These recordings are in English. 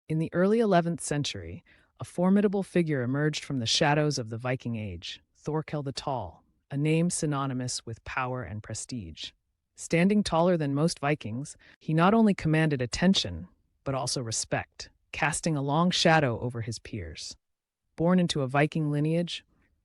In the early 11th century, a formidable figure emerged from the shadows of the Viking Age, Thorkell the Tall, a name synonymous with power and prestige. Standing taller than most Vikings, he not only commanded attention, but also respect, casting a long shadow over his peers. Born into a Viking lineage,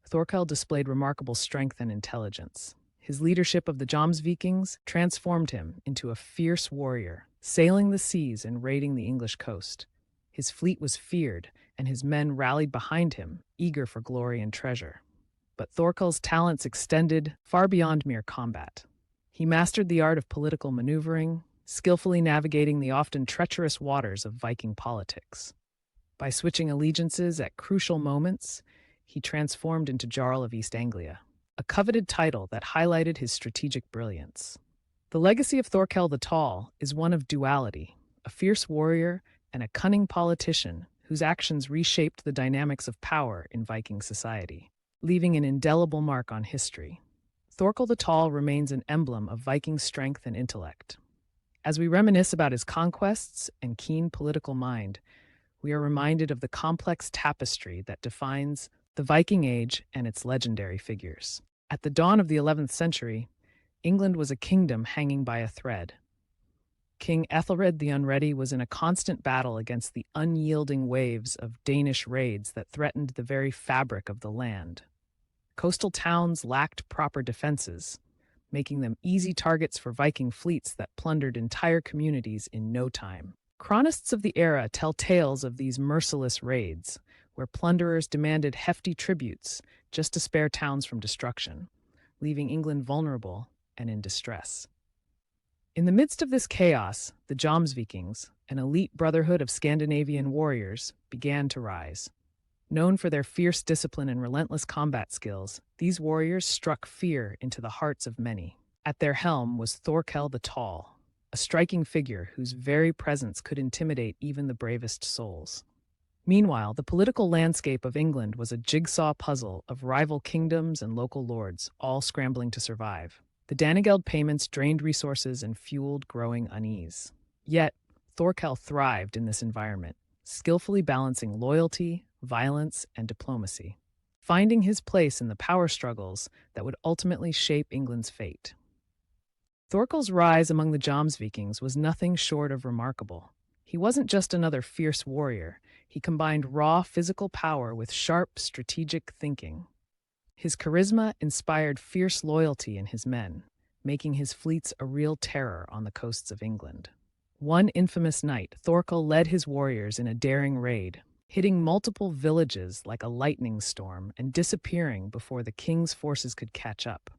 Thorkell displayed remarkable strength and intelligence. His leadership of the Jomsvikings transformed him into a fierce warrior, sailing the seas and raiding the English coast. His fleet was feared, and his men rallied behind him, eager for glory and treasure. But Thorkell's talents extended far beyond mere combat. He mastered the art of political maneuvering, skillfully navigating the often treacherous waters of Viking politics. By switching allegiances at crucial moments, he transformed into Jarl of East Anglia, a coveted title that highlighted his strategic brilliance. The legacy of Thorkell the Tall is one of duality, a fierce warrior and a cunning politician whose actions reshaped the dynamics of power in Viking society, leaving an indelible mark on history. Thorkell the Tall remains an emblem of Viking strength and intellect. As we reminisce about his conquests and keen political mind, we are reminded of the complex tapestry that defines the Viking Age and its legendary figures. At the dawn of the 11th century, England was a kingdom hanging by a thread. King Æthelred the Unready was in a constant battle against the unyielding waves of Danish raids that threatened the very fabric of the land. Coastal towns lacked proper defenses, making them easy targets for Viking fleets that plundered entire communities in no time. Chronists of the era tell tales of these merciless raids, where plunderers demanded hefty tributes just to spare towns from destruction, leaving England vulnerable and in distress. In the midst of this chaos, the Jomsvikings, an elite brotherhood of Scandinavian warriors, began to rise. Known for their fierce discipline and relentless combat skills, these warriors struck fear into the hearts of many. At their helm was Thorkell the Tall, a striking figure whose very presence could intimidate even the bravest souls. Meanwhile, the political landscape of England was a jigsaw puzzle of rival kingdoms and local lords, all scrambling to survive. The Danegeld payments drained resources and fueled growing unease. Yet, Thorkell thrived in this environment, skillfully balancing loyalty, violence, and diplomacy, finding his place in the power struggles that would ultimately shape England's fate. Thorkell's rise among the Jomsvikings was nothing short of remarkable. He wasn't just another fierce warrior. He combined raw physical power with sharp strategic thinking. His charisma inspired fierce loyalty in his men, making his fleets a real terror on the coasts of England. One infamous night, Thorkell led his warriors in a daring raid, hitting multiple villages like a lightning storm and disappearing before the king's forces could catch up.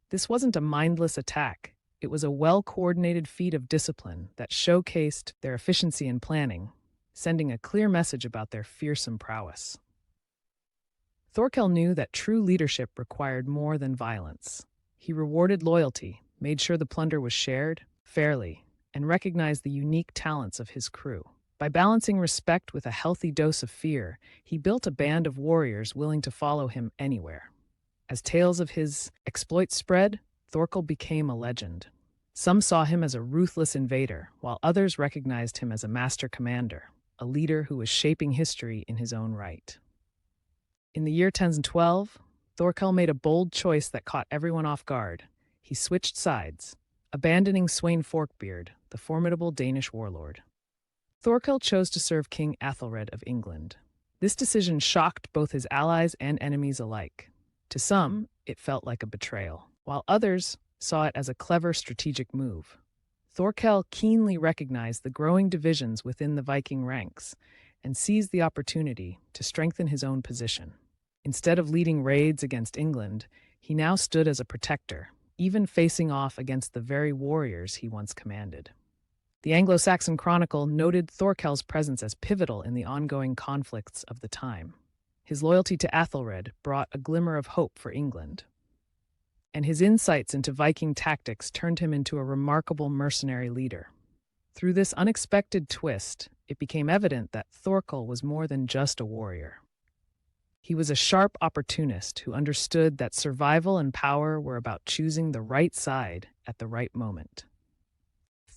This wasn't a mindless attack. It was a well-coordinated feat of discipline that showcased their efficiency in planning, sending a clear message about their fearsome prowess. Thorkell knew that true leadership required more than violence. He rewarded loyalty, made sure the plunder was shared fairly, and recognized the unique talents of his crew. By balancing respect with a healthy dose of fear, he built a band of warriors willing to follow him anywhere. As tales of his exploits spread, Thorkell became a legend. Some saw him as a ruthless invader, while others recognized him as a master commander, a leader who was shaping history in his own right. In the year 1012, Thorkell made a bold choice that caught everyone off guard. He switched sides, abandoning Sweyn Forkbeard, the formidable Danish warlord. Thorkell chose to serve King Æthelred of England. This decision shocked both his allies and enemies alike. To some, it felt like a betrayal, while others saw it as a clever strategic move. Thorkell keenly recognized the growing divisions within the Viking ranks and seized the opportunity to strengthen his own position. Instead of leading raids against England, he now stood as a protector, even facing off against the very warriors he once commanded. The Anglo-Saxon Chronicle noted Thorkell's presence as pivotal in the ongoing conflicts of the time. His loyalty to Æthelred brought a glimmer of hope for England, and his insights into Viking tactics turned him into a remarkable mercenary leader. Through this unexpected twist, it became evident that Thorkell was more than just a warrior. He was a sharp opportunist who understood that survival and power were about choosing the right side at the right moment.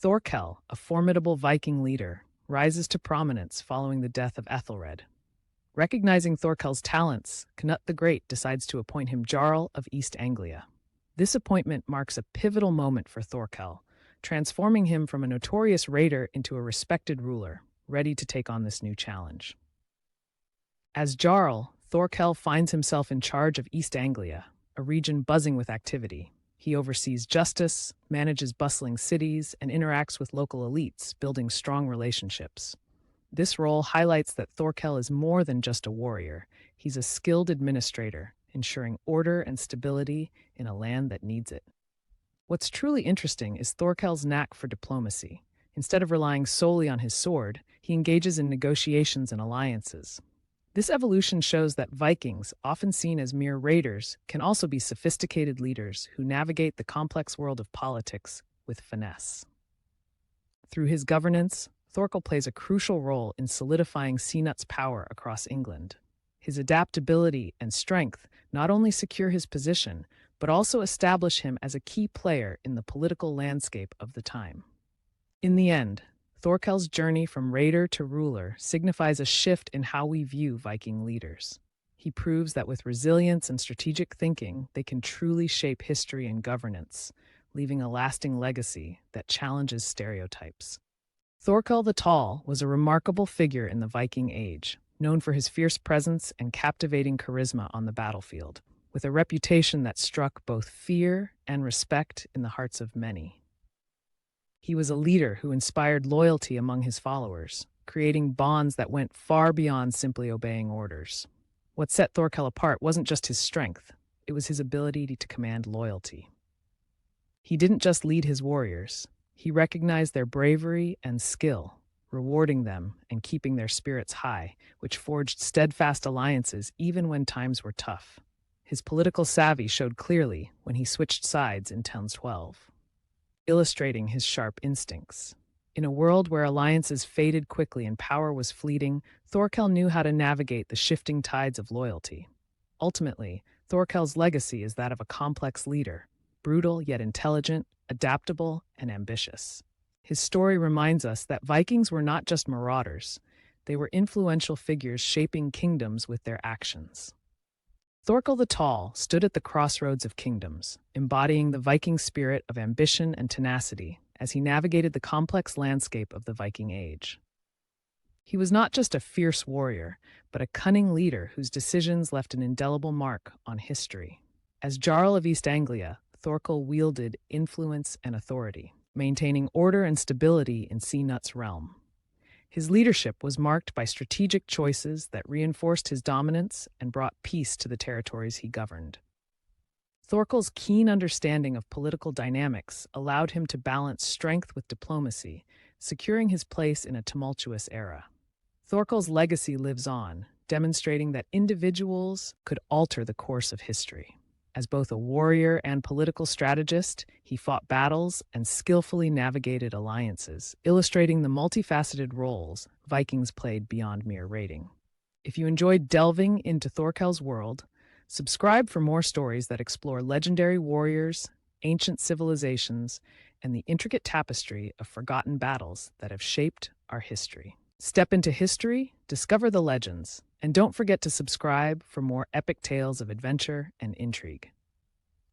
Thorkell, a formidable Viking leader, rises to prominence following the death of Æthelred. Recognizing Thorkell's talents, Cnut the Great decides to appoint him Jarl of East Anglia. This appointment marks a pivotal moment for Thorkell, transforming him from a notorious raider into a respected ruler, ready to take on this new challenge. As Jarl, Thorkell finds himself in charge of East Anglia, a region buzzing with activity. He oversees justice, manages bustling cities, and interacts with local elites, building strong relationships. This role highlights that Thorkell is more than just a warrior. He's a skilled administrator, ensuring order and stability in a land that needs it. What's truly interesting is Thorkell's knack for diplomacy. Instead of relying solely on his sword, he engages in negotiations and alliances. This evolution shows that Vikings, often seen as mere raiders, can also be sophisticated leaders who navigate the complex world of politics with finesse. Through his governance, Thorkell plays a crucial role in solidifying Cnut's power across England. His adaptability and strength not only secure his position, but also establish him as a key player in the political landscape of the time. In the end, Thorkell's journey from raider to ruler signifies a shift in how we view Viking leaders. He proves that with resilience and strategic thinking, they can truly shape history and governance, leaving a lasting legacy that challenges stereotypes. Thorkell the Tall was a remarkable figure in the Viking Age, known for his fierce presence and captivating charisma on the battlefield, with a reputation that struck both fear and respect in the hearts of many. He was a leader who inspired loyalty among his followers, creating bonds that went far beyond simply obeying orders. What set Thorkell apart wasn't just his strength, it was his ability to command loyalty. He didn't just lead his warriors, he recognized their bravery and skill, rewarding them and keeping their spirits high, which forged steadfast alliances even when times were tough. His political savvy showed clearly when he switched sides in 1012, illustrating his sharp instincts. In a world where alliances faded quickly and power was fleeting, Thorkell knew how to navigate the shifting tides of loyalty. Ultimately, Thorkell's legacy is that of a complex leader, brutal yet intelligent, adaptable, and ambitious. His story reminds us that Vikings were not just marauders, they were influential figures shaping kingdoms with their actions. Thorkell the Tall stood at the crossroads of kingdoms, embodying the Viking spirit of ambition and tenacity as he navigated the complex landscape of the Viking Age. He was not just a fierce warrior, but a cunning leader whose decisions left an indelible mark on history. As Jarl of East Anglia, Thorkell wielded influence and authority, maintaining order and stability in Cnut's realm. His leadership was marked by strategic choices that reinforced his dominance and brought peace to the territories he governed. Thorkell's keen understanding of political dynamics allowed him to balance strength with diplomacy, securing his place in a tumultuous era. Thorkell's legacy lives on, demonstrating that individuals could alter the course of history. As both a warrior and political strategist, he fought battles and skillfully navigated alliances, illustrating the multifaceted roles Vikings played beyond mere raiding. If you enjoyed delving into Thorkell's world, subscribe for more stories that explore legendary warriors, ancient civilizations, and the intricate tapestry of forgotten battles that have shaped our history. Step into history, discover the legends, and don't forget to subscribe for more epic tales of adventure and intrigue.